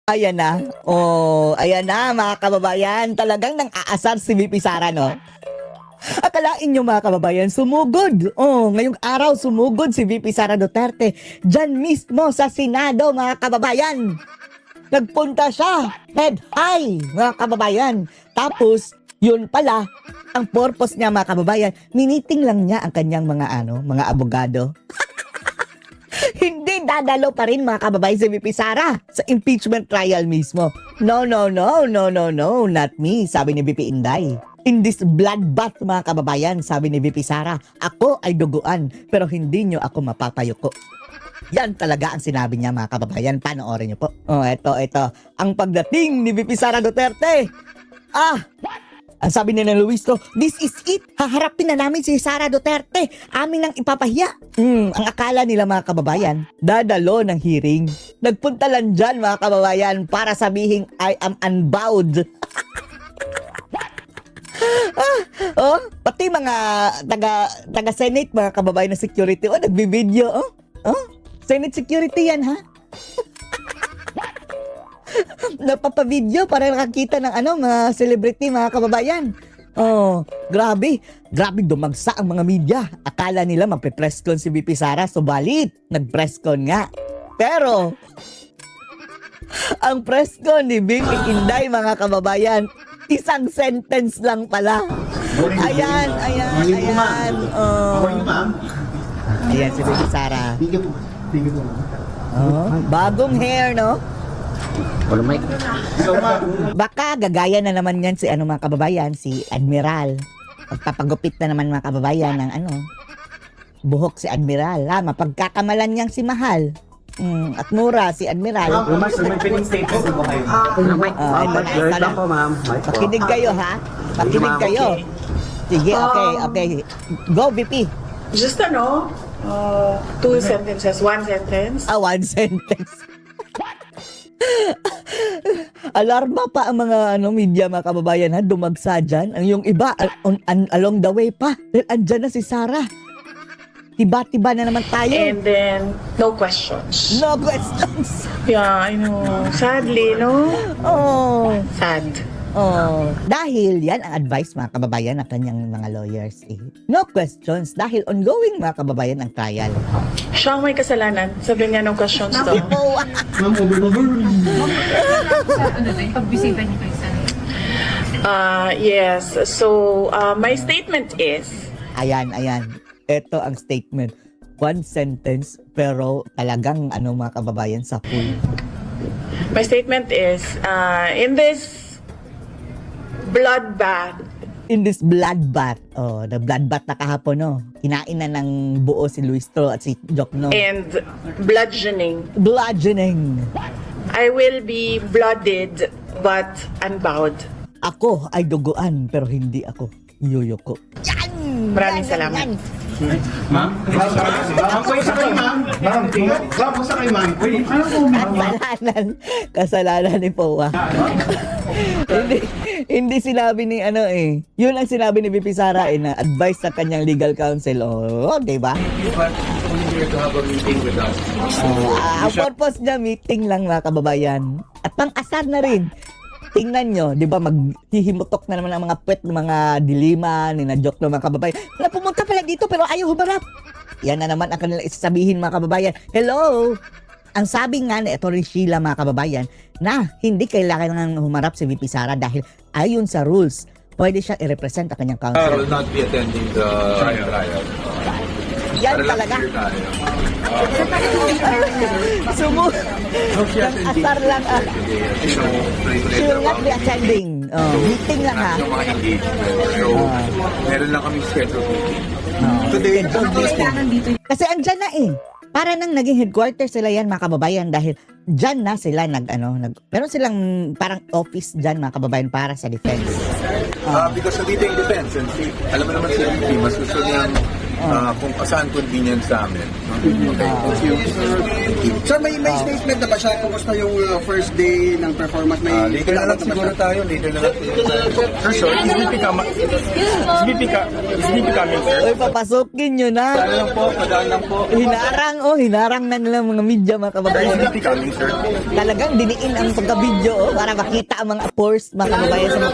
Ayan na. Oh, ayan na mga kababayan. Talagang nang aasar si VP Sara, no? Akalain nyo mga kababayan, sumugod. Oh, ngayong araw sumugod si VP Sara Duterte. Diyan mismo sa Senado mga kababayan. Nagpunta siya, head high mga kababayan. Tapos, yun pala, ang purpose niya mga kababayan, miniting lang niya ang kanyang mga abogado. Hindi dadalo pa rin mga kababayan si VP Sara sa impeachment trial mismo. No, not me, sabi ni VP Inday. In this bloodbath mga kababayan, sabi ni VP Sara, ako ay duguan pero hindi nyo ako mapapayuko. Yan talaga ang sinabi niya mga kababayan. Panoorin niyo po. Oh, ito. Ang pagdating ni VP Sara Duterte. Ang sabi ni Luis to, this is it. Haharapin na namin si Sara Duterte. Amin ang ipapahiya. Ang akala nila mga kababayan, dadalo ng hearing. Nagpunta lang dyan mga kababayan para sabihin I am unbowed. Pati mga taga-Senate mga kababayan na security. Nagbibideo. Senate security yan, ha? Napapavideo para nakakita ng mga celebrity, mga kababayan. Grabe. Grabe dumagsa ang mga media. Akala nila magpe-press con si VP Sara, subalit nag-press con nga. Pero, ang press con ni VP Inday, mga kababayan, isang sentence lang pala. Ayan. Morning, ma'am. Ayan si VP Sara. Tingin po. Bagong hair, no? Wala mic. So, ma'am, Baka gagaya na naman yan si mga kababayan, si Admiral. Pagpapagupit na naman mga kababayan ng buhok si Admiral. Mapagkakamalan niyang si Mahal. At mura si Admiral. mas may pining statement po kayo. Wala mic. Wait lang po, ma'am. Mic po. Pakinig kayo, ha? Pakinig ma'am. kayo. Sige, okay. Go, VP. Just two sentences, one sentence. One sentence. Alarma pa ang mga media mga kababayan, ha, dumagsa dyan. Ang yung iba along the way pa. Dahil andyan na si Sara. Tiba-tiba na naman tayo. And then, no questions. No questions. Yeah, I know. Sadly, no? Sad. Dahil yan ang advice mga kababayan ng kanyang mga lawyers. No questions dahil ongoing mga kababayan ang trial. Siya ang may kasalanan. Sabi niya, no questions to. Ma'am, over. Pagbisita niyo kay Sen. Yes. So, my statement is, Ayan. Ito ang statement. One sentence pero talagang mga kababayan sa full. my statement is, in this bloodbath, In this bloodbath. The bloodbath na kahapon, no? Kinain na ng buo si Luis Tro at si Jokno. and bludgeoning, Bludgeoning. I will be blooded but unbowed. Ako ay duguan pero hindi ako yuyuko. Yan! Maraming salamat. Ma'am, po isa kayo, ma'am. Ma'am, po isa kayo, ma'am. Kasalanan ni Powa. hindi sinabi ni yun ang sinabi ni VP Sara na advice sa kanyang legal counsel. Di ba? Ang purpose niya meeting lang mga kababayan. At pang-asar na rin. Tingnan nyo, di ba, maghihimutok na naman ang mga puwet ng mga dilima, nina-joke ng mga kababayan. Na pumunta pala dito pero ayaw humarap. Yan na naman ang kanila isasabihin mga kababayan. Hello! Ang sabi nga na ito rin Sheila mga kababayan na hindi kailangan humarap si VP Sara dahil ayon sa rules, pwede siyang i-represent ang kanyang I counsel. will not be attending the trial. Yan talaga. Asar lang. She will not be attending. Meeting lang ha. Yung mga engagement. So, meron lang kami scheduled meeting. Today, Kasi andyan na Para nang naging headquarters sila yan mga kababayan dahil dyan na sila meron silang parang office dyan mga kababayan para sa defense. because nandito yung defense. And alam mo naman si MVP, mas gusto niyang kung saan convenient sa amin. Okay, thank you. Sir, may statement na ba siya? Kumusta yung first day ng performance? Later na lang siguro tayo. Later na lang. Sir, sir, is VP coming, sir? Uy, papasukin nyo na. Padaan lang po, padaan lang po. Hinarang na nila mga media, mga Is kababayan. VP coming, sir? Talagang diniin ang pagka-video para makita ang mga pores, mga kababayan sa mga.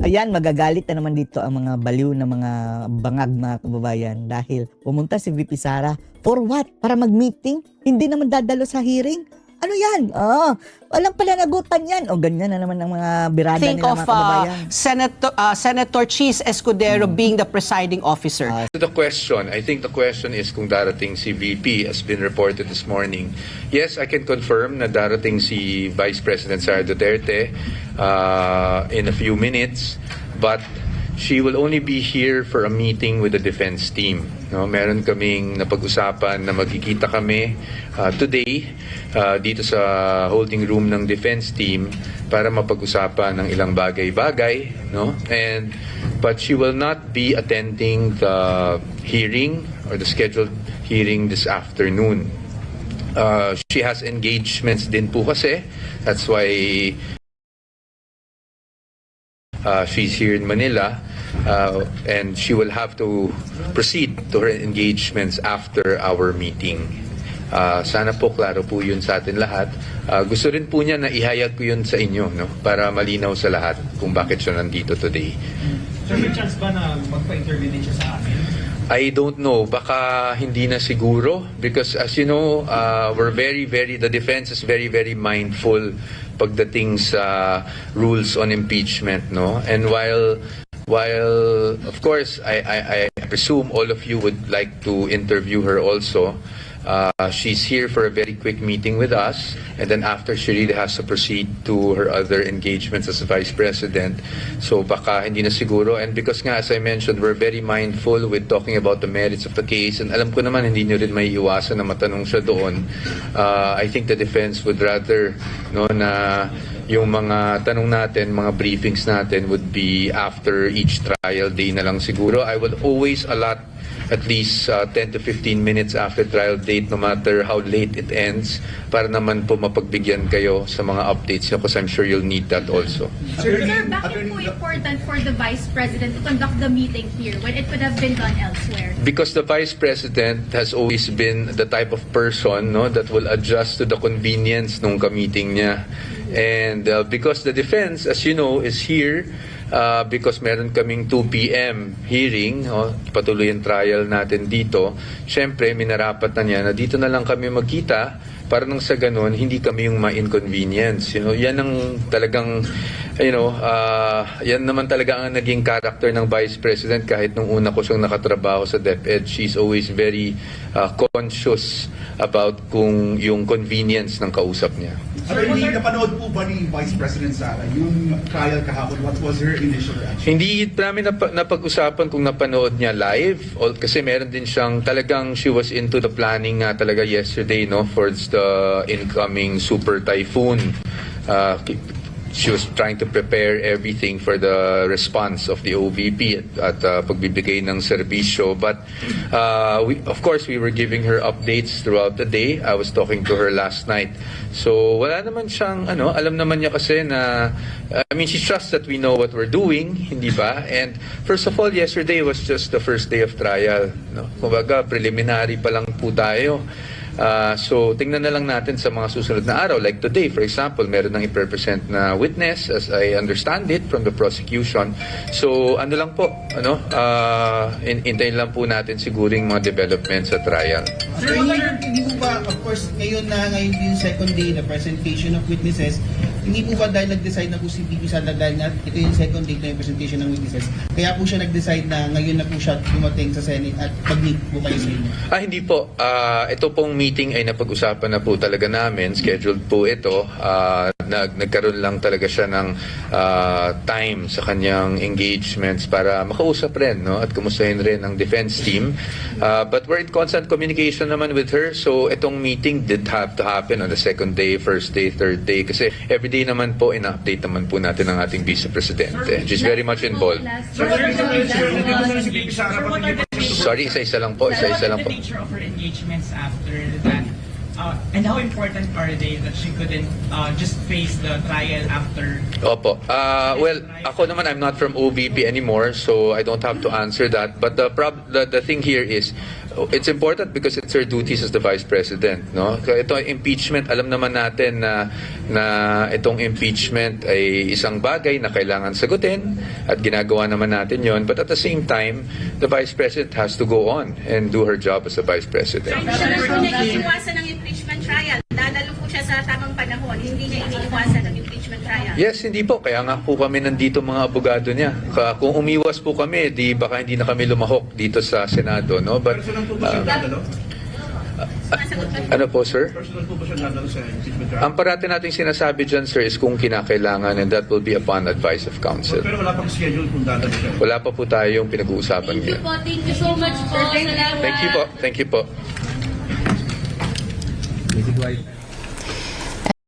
Ayan, magagalit na naman dito ang mga baliw na mga bangag, mga kababayan, dahil pumunta si VP Sara for what? Para mag-meeting? Hindi naman dadalo sa hearing? Ano yan? Walang palanagutan yan. O ganyan na naman ang mga birada Think nila, of mga kababayan. Senator Cheese Escudero being the presiding officer. The question, I think the question is kung darating si VP as been reported this morning. Yes, I can confirm na darating si Vice President Sara Duterte in a few minutes, but she will only be here for a meeting with the defense team. No, meron kaming napag-usapan na magkikita kami today dito sa holding room ng defense team para mapag-usapan ng ilang bagay-bagay, no? But she will not be attending the hearing or the scheduled hearing this afternoon. She has engagements din po kasi. That's why she's here in Manila, and she will have to proceed to her engagements after our meeting. Sana po klaro po yun sa atin lahat. Gusto rin po niya na ihayag ko yun sa inyo, no? Para malinaw sa lahat kung bakit siya nandito today. Sir, may chance ba na magpa-interview din siya sa amin? I don't know. Baka hindi na siguro because as you know, the defense is very, very mindful pagdating sa rules on impeachment, no? And while of course I presume all of you would like to interview her also. She's here for a very quick meeting with us, and then after she really has to proceed to her other engagements as Vice President. So baka hindi na siguro, and because nga as I mentioned, we're very mindful with talking about the merits of the case, and alam ko naman hindi nyo rin may iwasan na matanong siya doon. I think the defense would rather na yung mga tanong natin, mga briefings natin would be after each trial day na lang siguro. I would always allot at least 10 to 15 minutes after trial date, no matter how late it ends, para naman po mapagbigyan kayo sa mga updates nyo, because I'm sure you'll need that also. Sir, bakit po important for the Vice President to conduct the meeting here when it could have been done elsewhere? Because the Vice President has always been the type of person that will adjust to the convenience nung ka-meeting niya. And because the defense, as you know, is here, because meron kaming 2 p.m. hearing, patuloy ang trial natin dito, syempre minarapat na niya na dito na lang kami magkita para nang sa ganun, hindi kami yung ma-inconvenience. Yan ang talagang, yan naman talaga ang naging character ng Vice President kahit nung una ko siyang nakatrabaho sa DepEd. She's always very conscious about kung yung convenience ng kausap niya. Hindi napanood po ba ni Vice President Sara yung trial kahapon? What was her initial reaction? Hindi namin napag-usapan kung napanood niya live kasi meron din siyang talagang she was into the planning nga talaga yesterday for the incoming super typhoon. She was trying to prepare everything for the response of the OVP at pagbibigay ng serbisyo. But of course, we were giving her updates throughout the day. I was talking to her last night. So wala naman siyang, alam naman niya kasi na, she trusts that we know what we're doing, hindi ba? And first of all, yesterday was just the first day of trial. Kumbaga, preliminary pa lang po tayo. So tingnan na lang natin sa mga susunod na araw. Like today, for example, meron nang i-represent na witness, as I understand it, from the prosecution. So ano lang po, hintayin lang po natin siguring mga developments sa trial. Sir, hindi po ba, of course, ngayon yung second day, the presentation of witnesses, hindi po ba dahil nag-decide na po si VP Sara dahil nga ito yung second day na yung presentation ng witnesses, kaya po siya nag-decide na ngayon na po siya dumating sa Senate at pag-meet po kayo sa inyo? Hindi po. Ito pong meeting ay napag-usapan na po talaga namin. Scheduled po ito. Nagkaroon lang talaga siya ng time sa kanyang engagements para makausap rin at kumustahin rin ang defense team. But we're in constant communication naman with her. So itong meeting did have to happen on the second day, first day, third day. Kasi every everyday naman po, in-update naman po natin ang ating Vice Presidente. She's very much involved. Sorry, isa-isa lang po. Isa-isa lang po. What was the nature of her engagements after that? And how important are they that she couldn't just face the trial after? Opo. Well, ako naman, I'm not from OVP anymore, so I don't have to answer that. But the thing here is, it's important because it's her duties as the Vice President, no? So ito impeachment, alam naman natin na itong impeachment ay isang bagay na kailangan sagutin at ginagawa naman natin 'yon. But at the same time, the Vice President has to go on and do her job as a Vice President. Iniiwasan ng impeachment trial. Dadalo po siya sa tamang panahon. Hindi niya iniiwasan ng impeachment trial. Yes, hindi po. Kaya nga po kami nandito mga abogado niya. Kung umiwas po kami, di baka hindi na kami lumahok dito sa Senado, no? But Personal po ba siya dadalo? ano po, sir? Personal po ba siya dadalo sa impeachment trial? Ang parati nating sinasabi dyan, sir, is kung kinakailangan, and that will be upon advice of counsel. Pero wala pang schedule kung dadalo siya. Wala pa po tayong pinag-uusapan Thank you ngayon. po. Thank you so much po. Salamat. Thank you po. Thank you po.